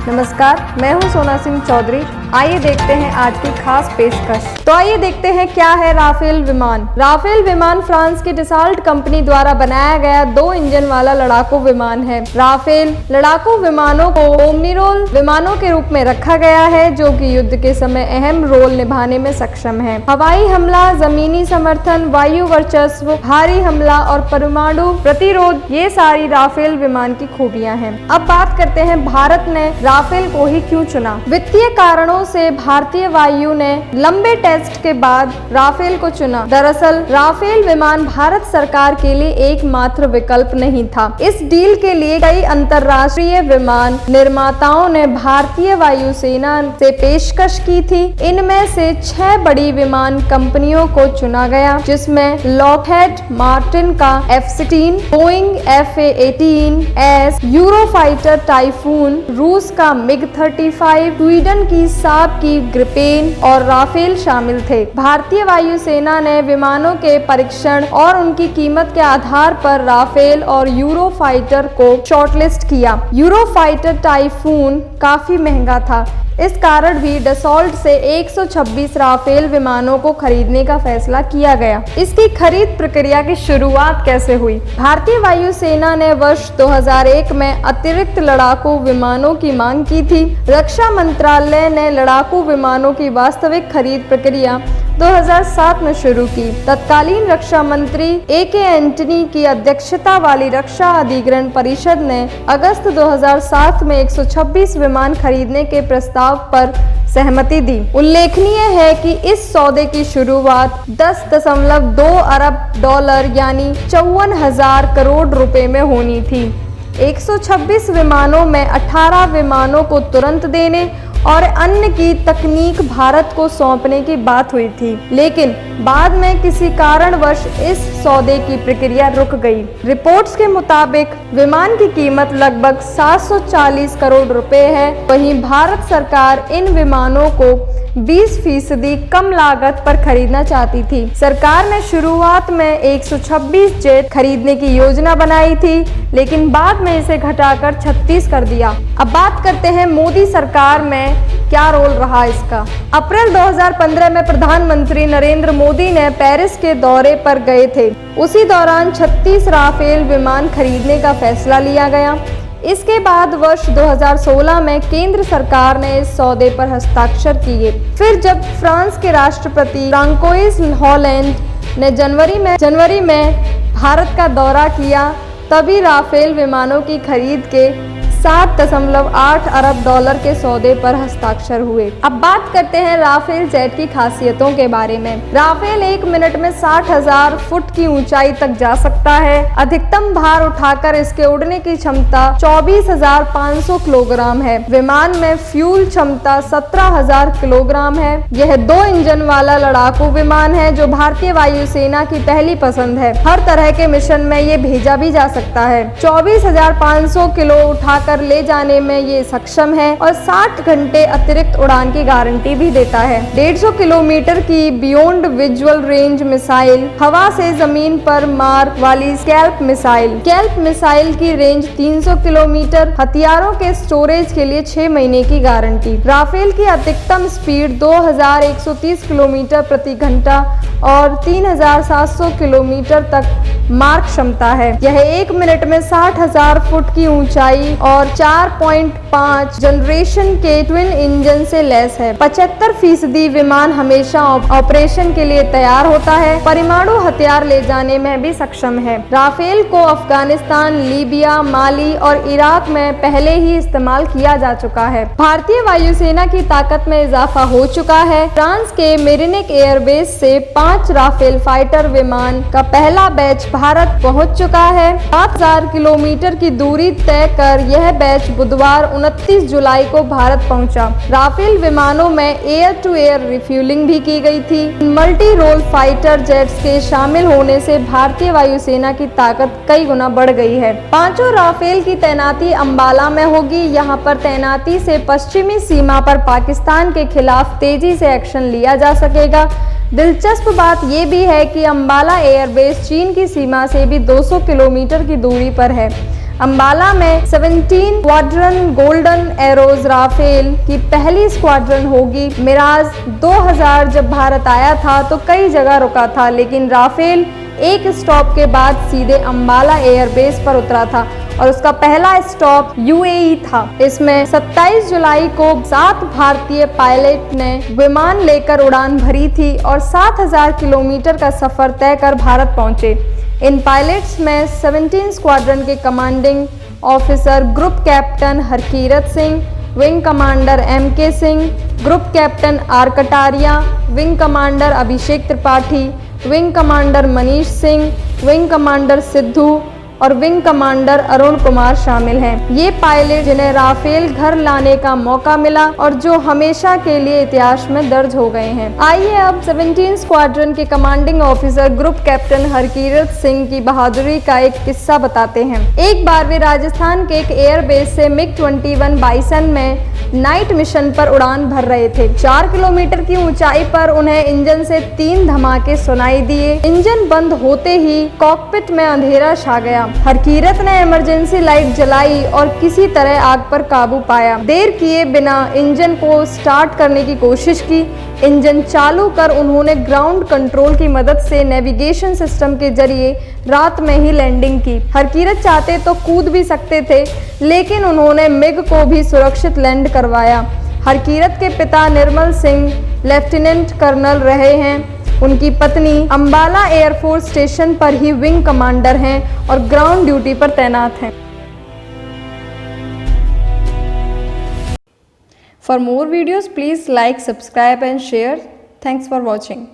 नमस्कार, मैं हूं सोना सिंह चौधरी। आइए देखते हैं आज की खास पेशकश। तो आइए देखते हैं क्या है राफेल विमान। राफेल विमान फ्रांस की डसॉल्ट कंपनी द्वारा बनाया गया 2 इंजन वाला लड़ाकू विमान है। राफेल लड़ाकू विमानों को ओमनीरोल विमानों के रूप में रखा गया है, जो कि युद्ध के समय अहम रोल निभाने में सक्षम है। हवाई हमला, जमीनी समर्थन, वायु वर्चस्व, भारी हमला और परमाणु प्रतिरोध, ये सारी राफेल विमान की खूबियां हैं। अब बात करते हैं भारत ने राफेल को ही क्यों चुना। वित्तीय कारणों से भारतीय वायु ने लंबे टेस्ट के बाद राफेल को चुना। दरअसल राफेल विमान भारत सरकार के लिए एकमात्र विकल्प नहीं था। इस डील के लिए कई अंतर्राष्ट्रीय विमान निर्माताओं ने भारतीय वायुसेना से पेशकश की थी। इनमें से 6 बड़ी विमान कंपनियों को चुना गया, जिसमें लॉकहेड मार्टिन का F-16, Boeing FA-18S, Eurofighter typhoon, रूस का MiG-35, स्वीडन की साब की ग्रिपेन और राफेल शामिल थे। भारतीय वायुसेना ने विमानों के परीक्षण और उनकी कीमत के आधार पर राफेल और यूरोफाइटर को शॉर्टलिस्ट किया। यूरोफाइटर टाइफून काफी महंगा था, इस कारण भी डसॉल्ट से 126 राफेल विमानों को खरीदने का फैसला किया गया। इसकी खरीद प्रक्रिया की शुरुआत कैसे हुई? भारतीय वायुसेना ने वर्ष 2001 में अतिरिक्त लड़ाकू विमानों की मांग की थी। रक्षा मंत्रालय ने लड़ाकू विमानों की वास्तविक खरीद प्रक्रिया 2007 में शुरू की। तत्कालीन रक्षा मंत्री A.K. एंटनी की अध्यक्षता वाली रक्षा अधिग्रहण परिषद ने अगस्त 2007 में 126 विमान खरीदने के प्रस्ताव पर सहमति दी। उल्लेखनीय है कि इस सौदे की शुरुआत 10.2 अरब डॉलर यानी 54,000 करोड़ रुपए में होनी थी। 126 विमानों में 18 विमानों को तुरंत देने और अन्य की तकनीक भारत को सौंपने की बात हुई थी, लेकिन बाद में किसी कारणवश इस सौदे की प्रक्रिया रुक गई। रिपोर्ट्स के मुताबिक विमान की कीमत लगभग 740 करोड़ रुपए है। वहीं भारत सरकार इन विमानों को 20% कम लागत पर खरीदना चाहती थी। सरकार ने शुरुआत में 126 जेट खरीदने की योजना बनाई थी, लेकिन बाद में इसे घटाकर 36 कर दिया। अब बात करते हैं मोदी सरकार में क्या रोल रहा इसका। अप्रैल 2015 में प्रधानमंत्री नरेंद्र मोदी ने पेरिस के दौरे पर गए थे। उसी दौरान 36 राफेल विमान खरीदने का फैसला लिया गया। इसके बाद वर्ष 2016 में केंद्र सरकार ने इस सौदे पर हस्ताक्षर किए। फिर जब फ्रांस के राष्ट्रपति फ्रांकोइस हॉलैंड ने जनवरी में भारत का दौरा किया, तभी राफेल विमानों की खरीद के 7.8 अरब डॉलर के सौदे पर हस्ताक्षर हुए। अब बात करते हैं राफेल जेट की खासियतों के बारे में। राफेल 1 मिनट में 60,000 फुट की ऊंचाई तक जा सकता है। अधिकतम भार उठाकर इसके उड़ने की क्षमता 24,500 किलोग्राम है। विमान में फ्यूल क्षमता 17,000 किलोग्राम है। यह 2 इंजन वाला लड़ाकू विमान है, जो भारतीय वायुसेना की पहली पसंद है। हर तरह के मिशन में ये भेजा भी जा सकता है। 24,500 किलो उठाकर ले जाने में ये सक्षम है और 60 घंटे अतिरिक्त उड़ान की गारंटी भी देता है। 150 किलोमीटर की बियॉन्ड विजुअल रेंज मिसाइल, हवा से जमीन पर मार वाली स्कैल्प मिसाइल की रेंज 300 किलोमीटर, हथियारों के स्टोरेज के लिए 6 महीने की गारंटी। राफेल की अधिकतम स्पीड 2130 किलोमीटर प्रति घंटा और 3700 किलोमीटर तक मार्क क्षमता है। यह 1 मिनट में 60,000 फुट की ऊंचाई और 4.5 जनरेशन के ट्विन इंजन से लैस है। 75% विमान हमेशा ऑपरेशन के लिए तैयार होता है। परमाणु हथियार ले जाने में भी सक्षम है। राफेल को अफगानिस्तान, लीबिया, माली और इराक में पहले ही इस्तेमाल किया जा चुका है। भारतीय वायुसेना की ताकत में इजाफा हो चुका है। फ्रांस के मेरिनेक एयरबेस से 5 राफेल फाइटर विमान का पहला बैच भारत पहुंच चुका है। 7000 किलोमीटर की दूरी तय कर यह बैच बुधवार 29 जुलाई को भारत पहुंचा। राफेल विमानों में एयर टू एयर रिफ्यूलिंग भी की गई थी। मल्टी रोल फाइटर जेट्स के शामिल होने से भारतीय वायुसेना की ताकत कई गुना बढ़ गई है। 5 राफेल की तैनाती अंबाला में होगी। यहाँ पर तैनाती से पश्चिमी सीमा पर पाकिस्तान के खिलाफ तेजी से एक्शन लिया जा सकेगा। दिलचस्प बात यह भी है कि अंबाला एयरबेस चीन की सीमा से भी 200 किलोमीटर की दूरी पर है। अंबाला में 17 स्क्वाड्रन गोल्डन एरोज राफेल की पहली स्क्वाड्रन होगी। मिराज 2000 जब भारत आया था तो कई जगह रुका था, लेकिन राफेल एक स्टॉप के बाद सीधे अंबाला एयरबेस पर उतरा था और उसका पहला स्टॉप यूएई था। इसमें 27 जुलाई को 7 भारतीय पायलट ने विमान लेकर उड़ान भरी थी और 7000 किलोमीटर का सफर तय कर भारत पहुंचे। इन पायलट्स में 17 स्क्वाड्रन के commanding officer group captain Harkirat Singh, wing commander MK Singh, group captain R Kataria, wing commander Abhishek Tripathi, wing commander Manish Singh, wing commander Sidhu और विंग कमांडर अरुण कुमार शामिल हैं। ये पायलट जिन्हें राफेल घर लाने का मौका मिला और जो हमेशा के लिए इतिहास में दर्ज हो गए हैं। आइए अब 17 स्क्वाड्रन के commanding officer group captain Harkirat Singh की बहादुरी का एक किस्सा बताते हैं। एक बार वे राजस्थान के एक एयरबेस से MiG-21 बाइसन में नाइट मिशन पर उड़ान भर रहे थे। 4 किलोमीटर की ऊंचाई पर उन्हें इंजन से 3 धमाके सुनाई दिए। इंजन बंद होते ही कॉकपिट में अंधेरा छा गया। हरकीरत ने इमरजेंसी लाइट जलाई और किसी तरह आग पर काबू पाया। देर किए बिना इंजन को स्टार्ट करने की कोशिश की। इंजन चालू कर उन्होंने ग्राउंड कंट्रोल की मदद से नेविगेशन सिस्टम के जरिए रात में ही लैंडिंग की। हरकीरत चाहते तो कूद भी सकते थे, लेकिन उन्होंने मिग को भी सुरक्षित लैंड करवाया। हरकीरत के पिता निर्मल सिंह लेफ्टिनेंट कर्नल रहे हैं। उनकी पत्नी अंबाला एयरफोर्स स्टेशन पर ही विंग कमांडर हैं और ग्राउंड ड्यूटी पर तैनात हैं। For more videos, please like, subscribe and share. Thanks for watching.